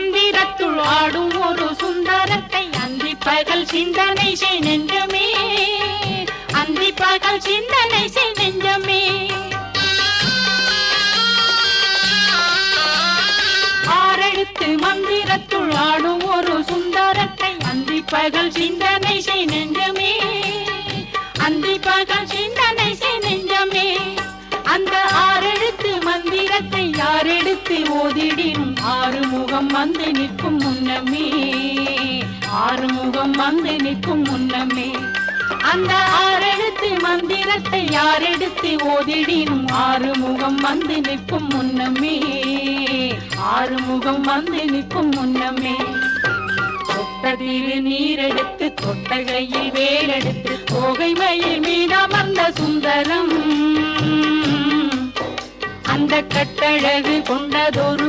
மந்திரத்துள் ஆடும் ஒரு சுந்தரத்தை அந்தி பகல் சிந்தனை செய் நெஞ்சமே, அந்தி பகல் சிந்தனை செய் நெஞ்சமே. ஆறெழுத்து மந்திரத்துள் ஆடும் ஒரு சுந்தரத்தை அந்தி பகல் சிந்தனை செய் நெஞ்சமே, அந்தி பகல் சிந்தனை செய் நெஞ்சமே. அந்த ஆறெழுத்து மந்திரத்தை யாரெடுத்து ஓதிடினும் ஆறுமுகம் வந்து நிற்கும் முன்னமே, ஆறுமுகம் வந்து நிற்கும் முன்னமே. அந்த ஆறெழுத்து மந்திரத்தை யாரெடுத்து ஓதிடினும் ஆறுமுகம் வந்து நிற்கும் முன்னமே, ஆறுமுகம் வந்து நிற்கும் முன்னமே. தொட்டதில் நீரெடுத்து தொட்டகையில் வேலெடுத்து தோகை மயில் மீதமர்ந்த சுந்தரம், அந்த கட்டழகு கொண்டதொரு